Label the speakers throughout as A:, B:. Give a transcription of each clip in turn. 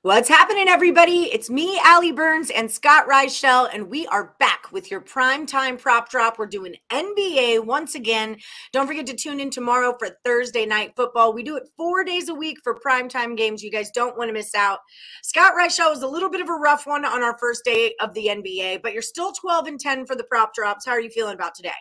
A: What's happening, everybody? It's me, Allie Burns, and Scott Reichel, and we are back with your primetime prop drop. We're doing NBA once again. Don't forget to tune in tomorrow for Thursday Night Football. We do it 4 days a week for primetime games. You guys don't want to miss out. Scott Reichel was a little bit of a rough one on our first day of the NBA, but you're still 12-10 for the prop drops. How are you feeling about today?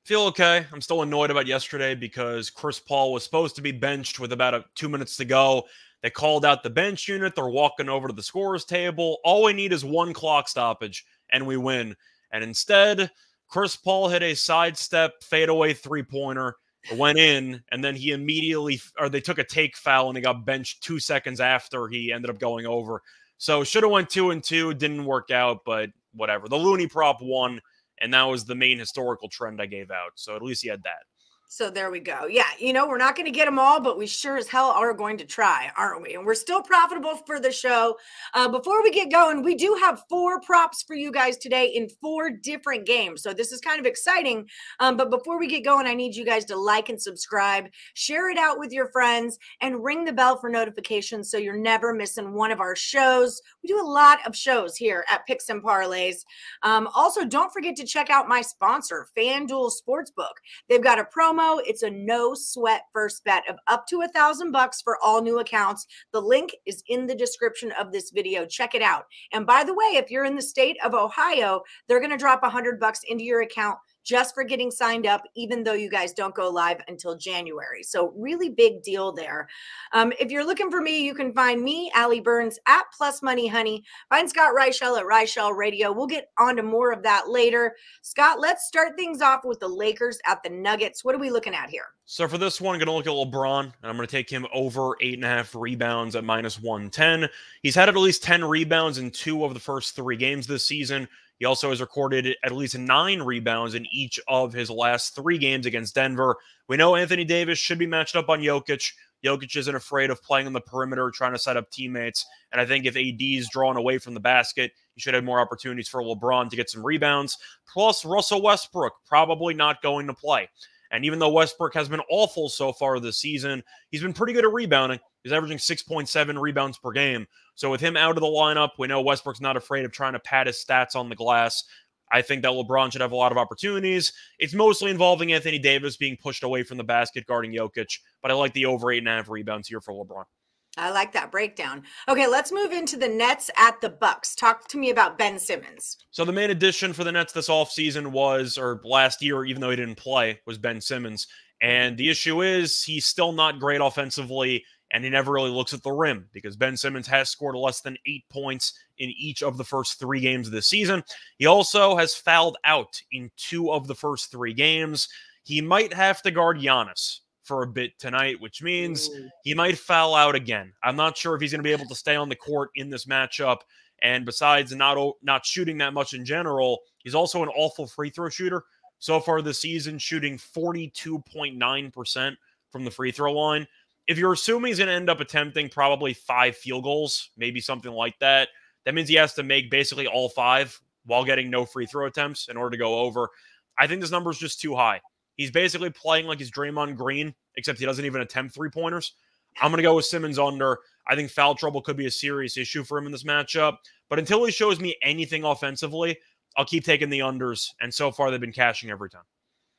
B: Feel okay. I'm still annoyed about yesterday because Chris Paul was supposed to be benched with about 2 minutes to go. They called out the bench unit. They're walking over to the scorer's table. All we need is one clock stoppage, and we win. And instead, Chris Paul hit a sidestep fadeaway three-pointer. It went in, and then they took a take foul, and he got benched 2 seconds after he ended up going over. So should have went 2-2. Didn't work out, but whatever. The Looney prop won, and that was the main historical trend I gave out. So at least he had that.
A: So there we go. Yeah, we're not going to get them all, but we sure as hell are going to try, aren't we? And we're still profitable for the show. Before we get going, we do have 4 props for you guys today in 4 different games. So this is kind of exciting. But before we get going, I need you guys to like and subscribe, share it out with your friends, and ring the bell for notifications so you're never missing one of our shows. We do a lot of shows here at Picks and Parlays. Also, don't forget to check out my sponsor, FanDuel Sportsbook. They've got a promo. It's a no sweat first bet of up to $1,000 for all new accounts. The link is in the description of this video. Check it out. And by the way, if you're in the state of Ohio, they're going to drop $100 into your account just for getting signed up, even though you guys don't go live until January. So really big deal there. If you're looking for me, you can find me, Allie Burns, at Plus Money Honey. Find Scott Reichel at Reichel Radio. We'll get on to more of that later. Scott, let's start things off with the Lakers at the Nuggets. What are we looking at here?
B: So for this one, I'm going to look at LeBron, and I'm going to take him over 8.5 rebounds at -110. He's had at least 10 rebounds in 2 of the first 3 games this season. He also has recorded at least 9 rebounds in each of his last 3 games against Denver. We know Anthony Davis should be matched up on Jokic. Jokic isn't afraid of playing on the perimeter, trying to set up teammates. And I think if AD is drawn away from the basket, you should have more opportunities for LeBron to get some rebounds. Plus, Russell Westbrook probably not going to play. And even though Westbrook has been awful so far this season, he's been pretty good at rebounding. He's averaging 6.7 rebounds per game. So with him out of the lineup, we know Westbrook's not afraid of trying to pad his stats on the glass. I think that LeBron should have a lot of opportunities. It's mostly involving Anthony Davis being pushed away from the basket guarding Jokic, but I like the over 8.5 rebounds here for LeBron.
A: I like that breakdown. Okay, let's move into the Nets at the Bucks. Talk to me about Ben Simmons.
B: So the main addition for the Nets this offseason or last year, even though he didn't play, was Ben Simmons. And the issue is he's still not great offensively, and he never really looks at the rim because Ben Simmons has scored less than 8 points in each of the first 3 games of this season. He also has fouled out in 2 of the first 3 games. He might have to guard Giannis for a bit tonight, which means he might foul out again. I'm not sure if he's going to be able to stay on the court in this matchup. And besides not shooting that much in general, he's also an awful free throw shooter. So far this season, shooting 42.9% from the free throw line. If you're assuming he's going to end up attempting probably 5 field goals, maybe something like that, that means he has to make basically all 5 while getting no free throw attempts in order to go over. I think this number is just too high. He's basically playing like he's Draymond Green, except he doesn't even attempt 3-pointers. I'm going to go with Simmons under. I think foul trouble could be a serious issue for him in this matchup. But until he shows me anything offensively, I'll keep taking the unders. And so far, they've been cashing every time.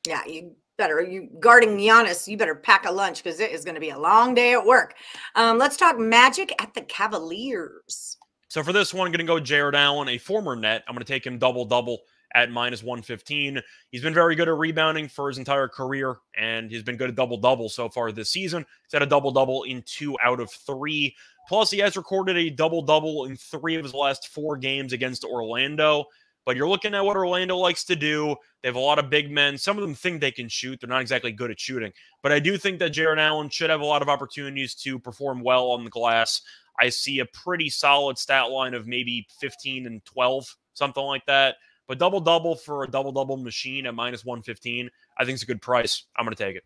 A: Yeah, you guarding Giannis, you better pack a lunch because it is going to be a long day at work. Let's talk Magic at the Cavaliers.
B: So for this one, I'm going to go Jared Allen, a former Net. I'm going to take him double-double at -115. He's been very good at rebounding for his entire career, and he's been good at double-double so far this season. He's had a double-double in 2 out of 3. Plus, he has recorded a double-double in 3 of his last 4 games against Orlando. But you're looking at what Orlando likes to do. They have a lot of big men. Some of them think they can shoot. They're not exactly good at shooting. But I do think that Jared Allen should have a lot of opportunities to perform well on the glass. I see a pretty solid stat line of maybe 15 and 12, something like that. But double-double for a double-double machine at -115, I think it's a good price. I'm going to take it.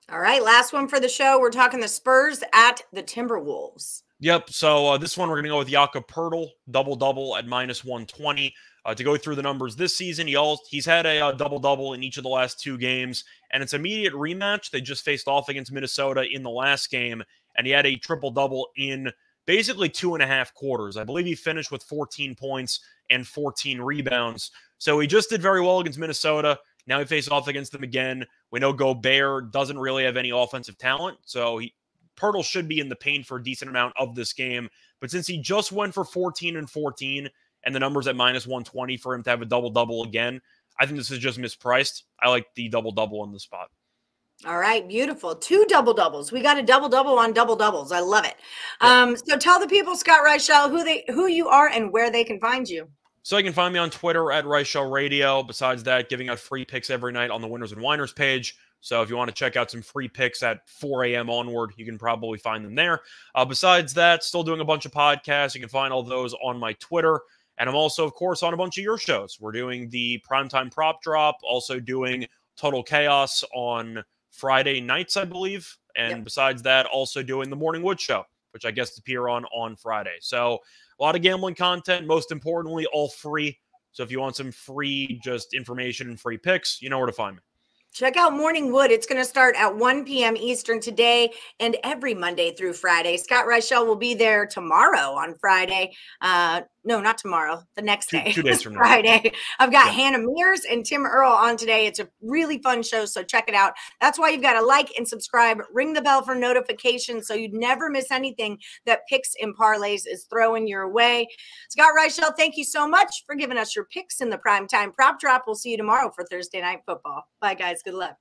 A: All right, last one for the show. We're talking the Spurs at the Timberwolves.
B: Yep, so this one we're going to go with Jakob Poeltl, double-double at -120. To go through the numbers this season, he's had a double-double in each of the last 2 games, and it's immediate rematch. They just faced off against Minnesota in the last game, and he had a triple-double in basically 2.5 quarters. I believe he finished with 14 points and 14 rebounds. So he just did very well against Minnesota. Now he faces off against them again. We know Gobert doesn't really have any offensive talent, so Pirtle should be in the paint for a decent amount of this game. But since he just went for 14 and 14, and the number's at -120 for him to have a double-double again, I think this is just mispriced. I like the double-double in the spot.
A: All right, beautiful. 2 double-doubles. We got a double-double on double-doubles. I love it. Yep. So tell the people, Scott Reichel, who you are and where they can find you.
B: So you can find me on Twitter at Reichel Radio. Besides that, giving out free picks every night on the Winners and Whiners page. So if you want to check out some free picks at 4 a.m. onward, you can probably find them there. Besides that, still doing a bunch of podcasts. You can find all those on my Twitter. And I'm also, of course, on a bunch of your shows. We're doing the Primetime Prop Drop, also doing Total Chaos on Friday nights, I believe. And besides that, also doing the Morning Wood Show, which I guess appear on Friday. So a lot of gambling content, most importantly, all free. So if you want some free just information and free picks, you know where to find me.
A: Check out Morning Wood. It's going to start at 1 p.m. Eastern today and every Monday through Friday. Scott Reichel will be there tomorrow on Friday. No, not tomorrow. The next day.
B: 2 days from now.
A: Friday. I've got Hannah Mears and Tim Earl on today. It's a really fun show, so check it out. That's why you've got to like and subscribe. Ring the bell for notifications so you never miss anything that Picks and Parlays is throwing your way. Scott Reichel, thank you so much for giving us your picks in the Primetime Prop Drop. We'll see you tomorrow for Thursday Night Football. Bye, guys. Good luck.